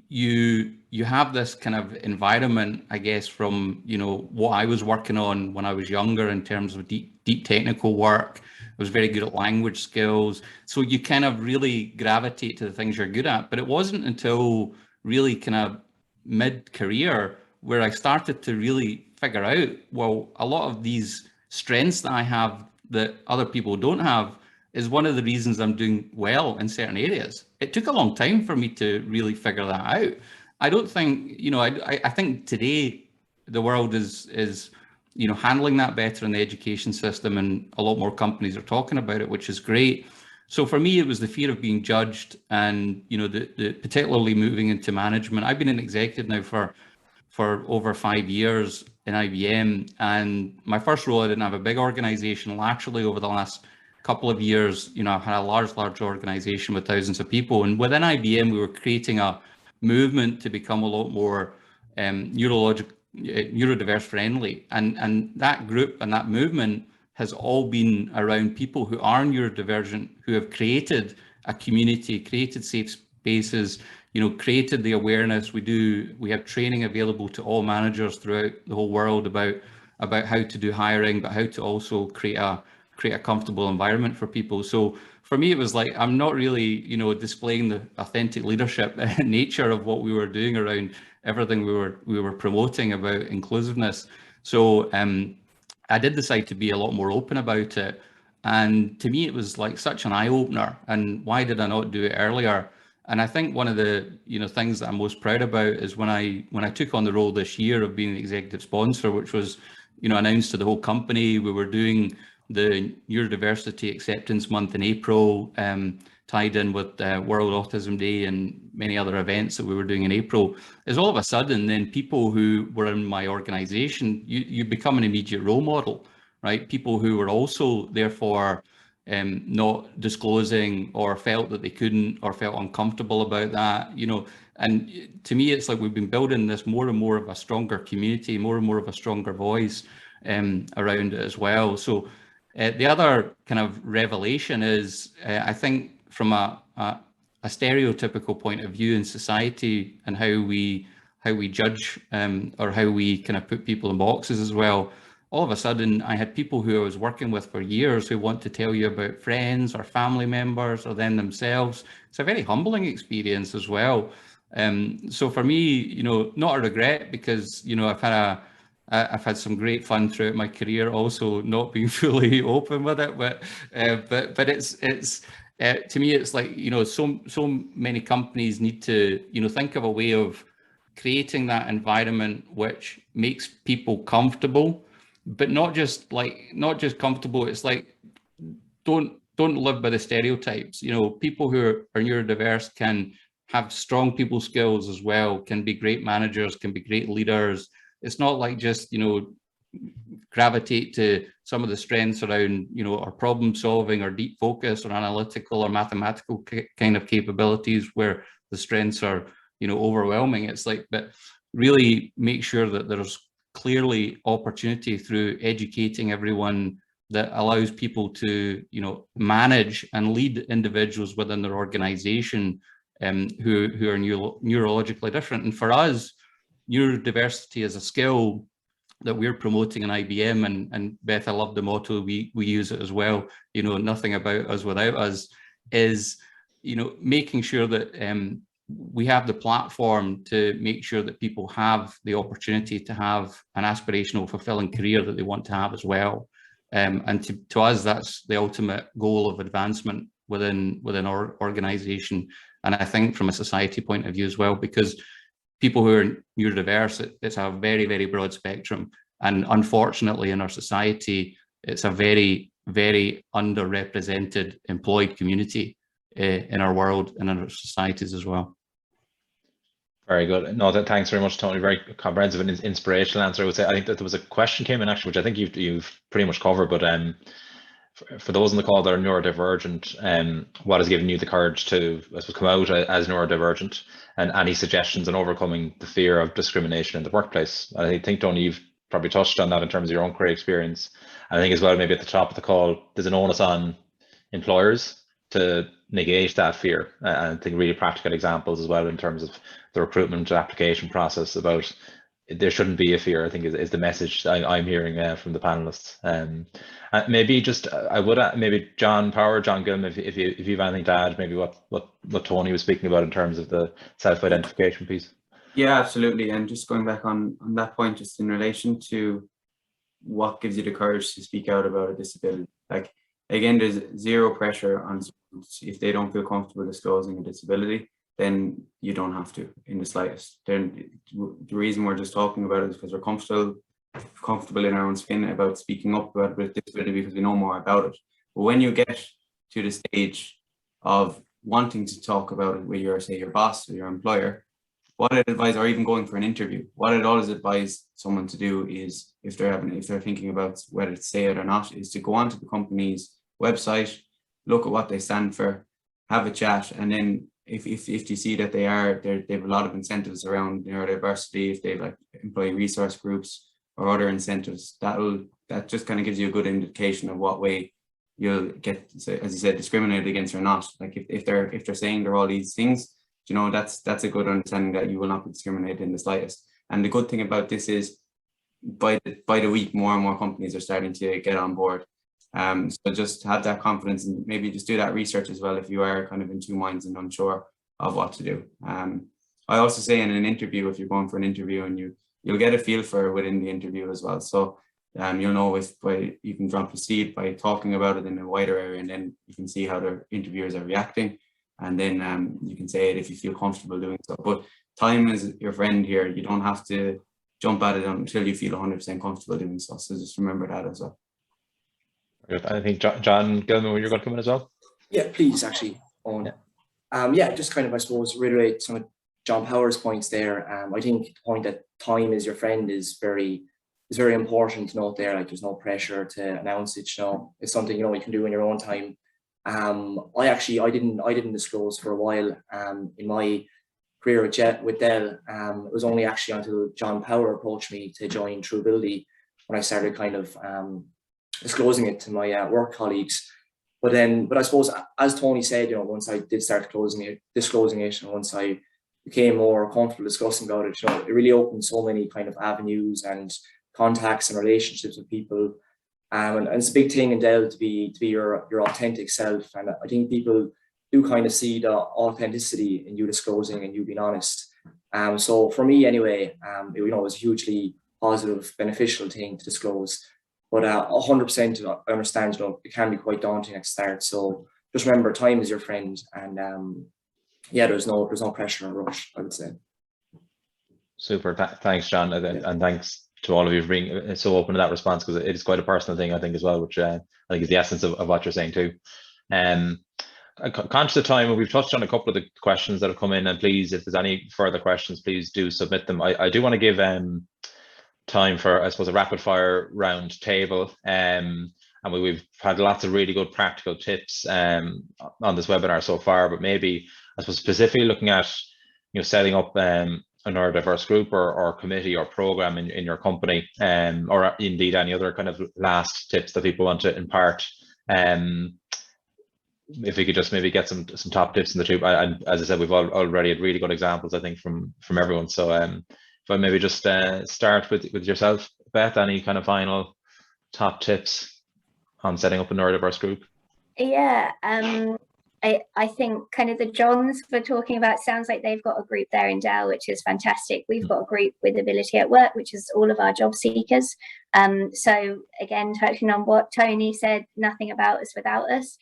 you have this kind of environment, I guess, from, you know, what I was working on when I was younger in terms of deep technical work. I was very good at language skills, so you kind of really gravitate to the things you're good at. But it wasn't until really kind of mid-career where I started to really figure out, well, a lot of these strengths that I have that other people don't have is one of the reasons I'm doing well in certain areas. It took a long time for me to really figure that out. I don't think, you know, I think today the world is, you know, handling that better in the education system, and a lot more companies are talking about it, which is great. So for me, it was the fear of being judged, and, you know, the particularly moving into management. I've been an executive now for over 5 years in IBM, and my first role, I didn't have a big organization. Laterally, over the last couple of years, you know, I've had a large organization with thousands of people, and within IBM, we were creating a movement to become a lot more neurodiverse friendly, and that group and that movement has all been around people who are neurodivergent, who have created a community, created safe spaces, you know, created the awareness. We have training available to all managers throughout the whole world about how to do hiring, but how to also create a comfortable environment for people. So for me, it was like, I'm not really, you know, displaying the authentic leadership nature of what we were doing around everything we were promoting about inclusiveness. So I did decide to be a lot more open about it. And to me, it was like such an eye opener. And why did I not do it earlier? And I think one of the, you know, things that I'm most proud about is when I took on the role this year of being the executive sponsor, which was, you know, announced to the whole company. We were doing the Neurodiversity Acceptance Month in April, tied in with World Autism Day and many other events that we were doing in April. Is all of a sudden then people who were in my organization, you become an immediate role model, right? People who were also therefore not disclosing, or felt that they couldn't, or felt uncomfortable about that, you know. And to me, it's like we've been building this more and more of a stronger community, more and more of a stronger voice around it as well. So the other kind of revelation is, I think from a stereotypical point of view in society, and how we judge or how we kind of put people in boxes as well. All of a sudden, I had people who I was working with for years who want to tell you about friends or family members or then themselves. It's a very humbling experience as well. So for me, not a regret, because I've had some great fun throughout my career, also not being fully open with it, but it's to me, it's like, so many companies need to, think of a way of creating that environment which makes people comfortable, but not just comfortable. It's like, don't live by the stereotypes. People who are neurodiverse can have strong people skills as well, can be great managers, can be great leaders. It's not like just, gravitate to some of the strengths around, our problem solving or deep focus or analytical or mathematical kind of capabilities where the strengths are, overwhelming. It's like, but really make sure that there's clearly opportunity through educating everyone that allows people to, manage and lead individuals within their organization who are neurologically different. And for us, neurodiversity is a skill that we're promoting in IBM, and Beth, I love the motto, we use it as well, nothing about us without us, is, making sure that we have the platform to make sure that people have the opportunity to have an aspirational, fulfilling career that they want to have as well. And to us, that's the ultimate goal of advancement within our organization. And I think from a society point of view as well, because people who are neurodiverse, it's a very, very broad spectrum. And unfortunately, in our society, it's a very, very underrepresented employed community in our world and in our societies as well. Very good. No, thanks very much, Tony. Very comprehensive and inspirational answer. I would say, I think that there was a question came in actually, which I think you've pretty much covered, but for those on the call that are neurodivergent, what has given you the courage to, I suppose, come out as neurodivergent, and any suggestions on overcoming the fear of discrimination in the workplace? I think, Tony, you've probably touched on that in terms of your own career experience. And I think as well, maybe at the top of the call, there's an onus on employers to negate that fear. And I think really practical examples as well in terms of the recruitment application process about there shouldn't be a fear, I think is the message I'm hearing from the panelists. Maybe just I would maybe John Gilman, if you've anything to add, maybe what Tony was speaking about in terms of the self-identification piece. Yeah, absolutely. And just going back on that point, just in relation to what gives you the courage to speak out about a disability. Like, again, there's zero pressure on someone. If they don't feel comfortable disclosing a disability, then you don't have to in the slightest. Then the reason we're just talking about it is because we're comfortable in our own skin about speaking up about disability because we know more about it. But when you get to the stage of wanting to talk about it with your, say, your boss or your employer, what I'd advise, or even going for an interview, what I'd always advise someone to do is, if they're thinking about whether to say it or not, is to go onto the company's website, look at what they stand for, have a chat, and then if you see that they have a lot of incentives around neurodiversity, if they have like employee resource groups or other incentives, that just kind of gives you a good indication of what way you'll get, as you said, discriminated against or not. Like if they're saying they're all these things, that's a good understanding that you will not be discriminated in the slightest. And the good thing about this is by the week, more and more companies are starting to get on board. So just have that confidence and maybe just do that research as well if you are kind of in two minds and unsure of what to do. I also say in an interview, if you're going for an interview, and you'll get a feel for within the interview as well. So you'll know you can drop a seed by talking about it in a wider area, and then you can see how the interviewers are reacting, and then you can say it if you feel comfortable doing so. But time is your friend here. You don't have to jump at it until you feel 100% comfortable doing so. So just remember that as well. I think John Gilman, you're going to come in as well? Yeah, please, actually. Just kind of, I suppose, reiterate some of John Power's points there. I think the point that time is your friend is very important to note there. Like, there's no pressure to announce it. It's something you can do in your own time. I didn't disclose for a while in my career with Dell. It was only actually until John Power approached me to join Truebility when I started kind of disclosing it to my work colleagues. But I suppose, as Tony said, once I did start disclosing it, and once I became more comfortable discussing about it, it really opened so many kind of avenues and contacts and relationships with people. And it's a big thing in Dell to be your authentic self. And I think people do kind of see the authenticity in you disclosing and you being honest. So for me anyway, it was a hugely positive, beneficial thing to disclose. But 100% I understand, it can be quite daunting at the start. So just remember, time is your friend, and yeah, there's no pressure or rush, I would say. Super. Thanks, John, and thanks to all of you for being so open to that response, because it is quite a personal thing, I think, as well, which I think is the essence of what you're saying too. Conscious of time, we've touched on a couple of the questions that have come in, and please, if there's any further questions, please do submit them. I do want to give time for, I suppose, a rapid fire round table, and we've had lots of really good practical tips on this webinar so far, but maybe, I suppose, specifically looking at setting up a neurodiverse group or committee or program in your company, or indeed any other kind of last tips that people want to impart. If we could just maybe get some top tips in the tube, and as I said, we've already had really good examples, I think, from everyone. So if I maybe just start with yourself, Beth, any kind of final top tips on setting up a neurodiverse group? Yeah, I think kind of the Johns we're talking about, sounds like they've got a group there in Dell, which is fantastic. We've got a group with Ability at Work, which is all of our job seekers. So again, touching on what Tony said, nothing about us without us.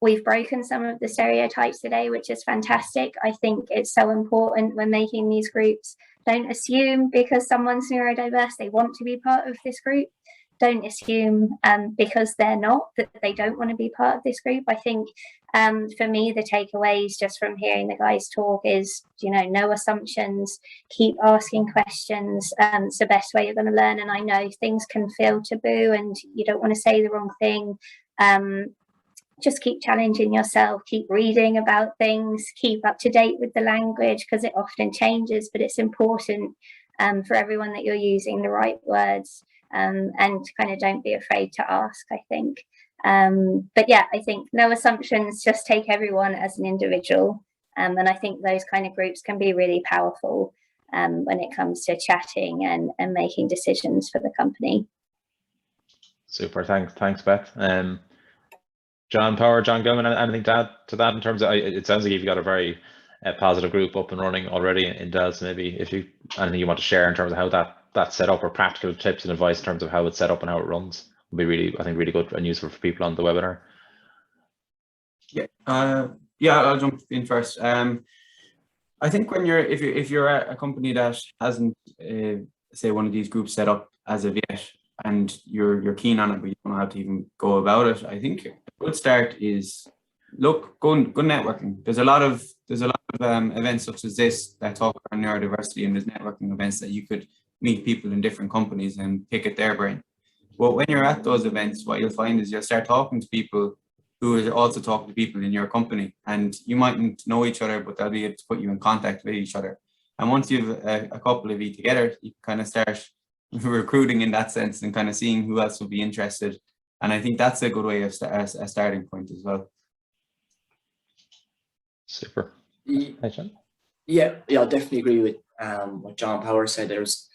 We've broken some of the stereotypes today, which is fantastic. I think it's so important when making these groups. Don't assume because someone's neurodiverse, they want to be part of this group. Don't assume because they're not, that they don't want to be part of this group. I think for me, the takeaways just from hearing the guys talk is, no assumptions, keep asking questions. It's the best way you're going to learn. And I know things can feel taboo and you don't want to say the wrong thing. Just keep challenging yourself, keep reading about things, keep up to date with the language, because it often changes, but it's important for everyone that you're using the right words. And kind of don't be afraid to ask, I think. But yeah, I think no assumptions, just take everyone as an individual. And I think those kind of groups can be really powerful when it comes to chatting and making decisions for the company. Super, thanks, Beth. John Power, John Gilman, anything to add to that in terms of, it sounds like you've got a very positive group up and running already in Dell, so maybe if you anything you want to share in terms of how that's set up, or practical tips and advice in terms of how it's set up and how it runs, would be really, I think, really good and useful for people on the webinar. Yeah, I'll jump in first. I think when if you're a company that hasn't say one of these groups set up as of yet, and you're keen on it, but you don't know how to even go about it, I think a good start is go networking. There's a lot of events such as this that talk about neurodiversity, and there's networking events that you could meet people in different companies and pick at their brain. But when you're at those events, what you'll find is you'll start talking to people who are also talking to people in your company, and you mightn't know each other, but they'll be able to put you in contact with each other. And once you've a couple of you together, you kind of start recruiting in that sense and kind of seeing who else will be interested. And I think that's a good way of a starting point as well. Super. Yeah, I definitely agree with what John Power said. There's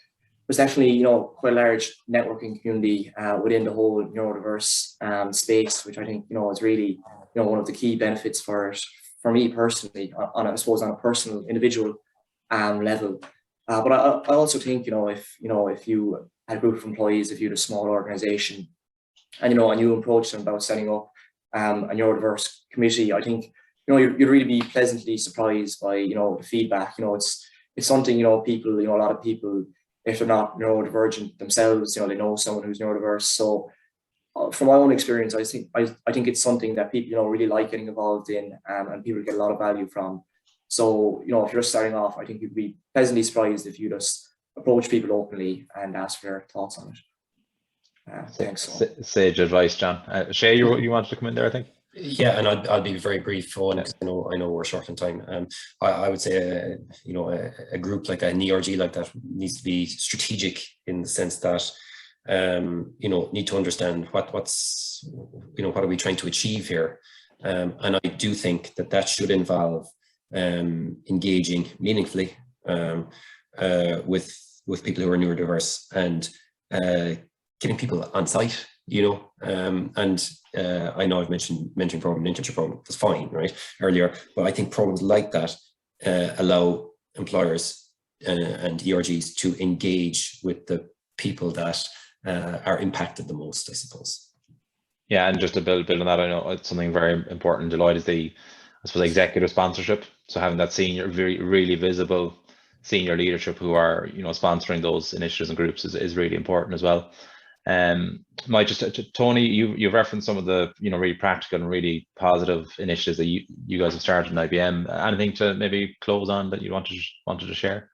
definitely, quite a large networking community within the whole neurodiverse space, which I think, is really, one of the key benefits for me personally, I suppose on a personal, individual level. But I also think, if you had a group of employees, if you had a small organization, and you approach them about setting up a neurodiverse committee, I think, you'd really be pleasantly surprised by, the feedback. It's something, people, a lot of people, if they're not neurodivergent themselves, they know someone who's neurodiverse. So from my own experience, I think it's something that people, really like getting involved in, and people get a lot of value from. So, if you're just starting off, I think you'd be pleasantly surprised if you just approach people openly and ask for their thoughts on it. Thanks. Sage advice, John. Shay, you wanted to come in there, I think? Yeah, and I'll be very brief on, because I know we're short on time. I would say a group like an ERG like that needs to be strategic in the sense that need to understand what are we trying to achieve here, and I do think that should involve engaging meaningfully with people who are neurodiverse, and getting people on site you know, and I know I've mentioned mentoring program, internship program, that's fine, right, earlier, but I think programs like that allow employers and ERGs to engage with the people that are impacted the most, I suppose. Yeah, and just to build on that, I know it's something very important in Deloitte is the, I suppose, executive sponsorship. So having that senior, really visible senior leadership who are, you know, sponsoring those initiatives and groups is really important as well. Might just Tony, you've referenced some of the, you know, really practical and really positive initiatives that you guys have started in IBM. Anything to maybe close on that you wanted to share?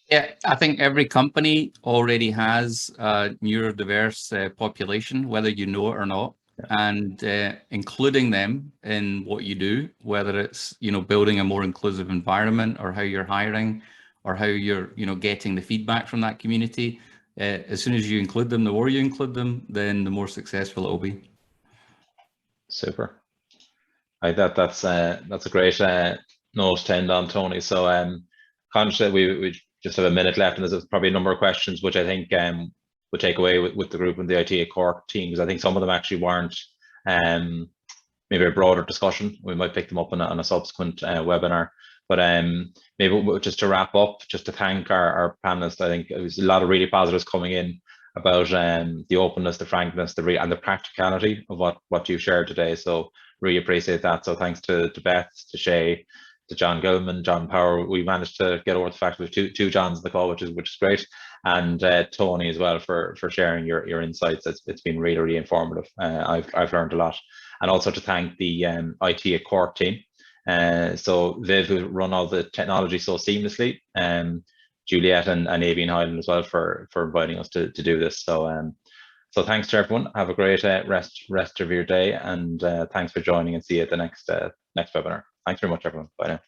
Yeah, I think every company already has a neurodiverse population, whether you know it or not, and including them in what you do, whether it's, you know, building a more inclusive environment or how you're hiring or how you're, you know, getting the feedback from that community. As soon as you include them, the more you include them, then the more successful it will be. Super. That's a great note to end on, Tony. So conscious that we just have a minute left, and there's probably a number of questions which I think would take away with the group and the IT at Cork team, because I think some of them actually weren't maybe a broader discussion. We might pick them up on a subsequent webinar. But maybe just to wrap up, just to thank our panelists. I think it was a lot of really positives coming in about the openness, the frankness, and the practicality of what you shared today. So really appreciate that. So thanks to Beth, to Shay, to John Gilman, John Power. We managed to get over the fact with two Johns in the call, which is great, and Tony as well for sharing your insights. It's been really informative. I've learned a lot, and also to thank the IT at Cork team. So Viv, who run all the technology so seamlessly, Juliet and Avian Highland as well for inviting us to do this. So so thanks to everyone. Have a great rest of your day, and thanks for joining, and see you at the next webinar. Thanks very much, everyone. Bye now.